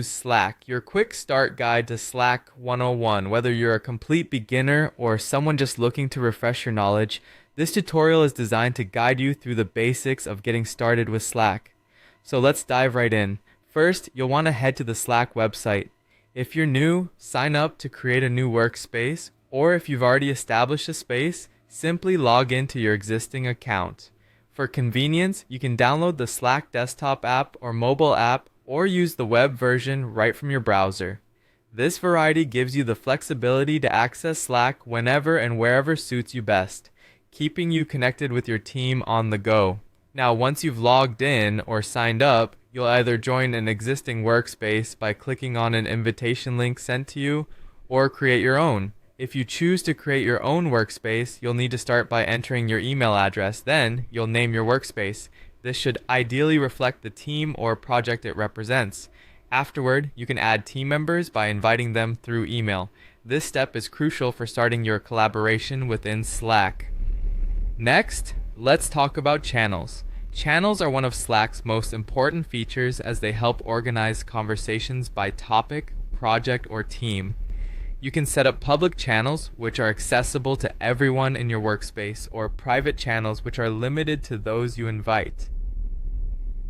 Slack, your quick start guide to Slack 101. Whether you're a complete beginner or someone just looking to refresh your knowledge, this tutorial is designed to guide you through the basics of getting started with Slack. So let's dive right in. First, you'll want to head to the Slack website. If you're new, sign up to create a new workspace, or if you've already established a space, simply log into your existing account. For convenience, you can download the Slack desktop app or mobile app or use the web version right from your browser. This variety gives you the flexibility to access Slack whenever and wherever suits you best, keeping you connected with your team on the go. Now, once you've logged in or signed up, you'll either join an existing workspace by clicking on an invitation link sent to you, or create your own. If you choose to create your own workspace, you'll need to start by entering your email address. Then, you'll name your workspace. This should ideally reflect the team or project it represents. Afterward, you can add team members by inviting them through email. This step is crucial for starting your collaboration within Slack. Next, let's talk about channels. Channels are one of Slack's most important features as they help organize conversations by topic, project, or team. You can set up public channels, which are accessible to everyone in your workspace, or private channels, which are limited to those you invite.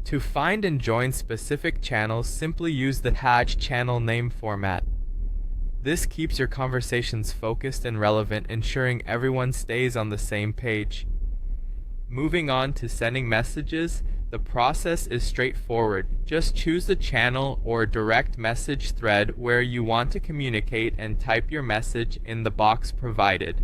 To find and join specific channels, simply use the #channel name format. This keeps your conversations focused and relevant, ensuring everyone stays on the same page. Moving on to sending messages, the process is straightforward. Just choose the channel or direct message thread where you want to communicate and type your message in the box provided.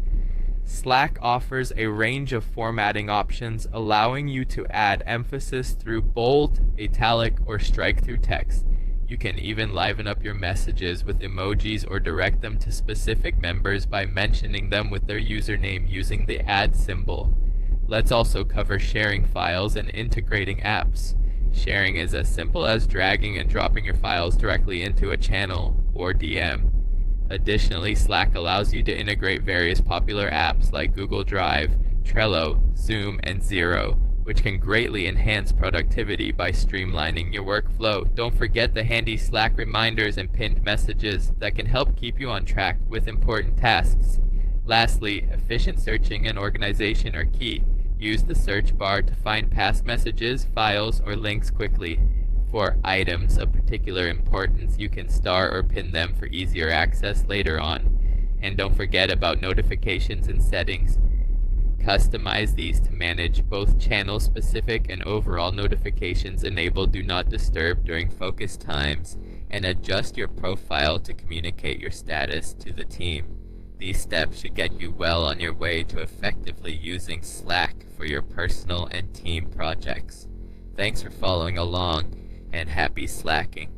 Slack offers a range of formatting options, allowing you to add emphasis through bold, italic, or strike-through text. You can even liven up your messages with emojis or direct them to specific members by mentioning them with their username using the @ symbol. Let's also cover sharing files and integrating apps. Sharing is as simple as dragging and dropping your files directly into a channel or DM. Additionally, Slack allows you to integrate various popular apps like Google Drive, Trello, Zoom, and Xero, which can greatly enhance productivity by streamlining your workflow. Don't forget the handy Slack reminders and pinned messages that can help keep you on track with important tasks. Lastly, efficient searching and organization are key. Use the search bar to find past messages, files, or links quickly. For items of particular importance, you can star or pin them for easier access later on. And don't forget about notifications and settings. Customize these to manage both channel-specific and overall notifications. Enable Do Not Disturb during focus times, and adjust your profile to communicate your status to the team. These steps should get you well on your way to effectively using Slack for your personal and team projects. Thanks for following along, and happy slacking.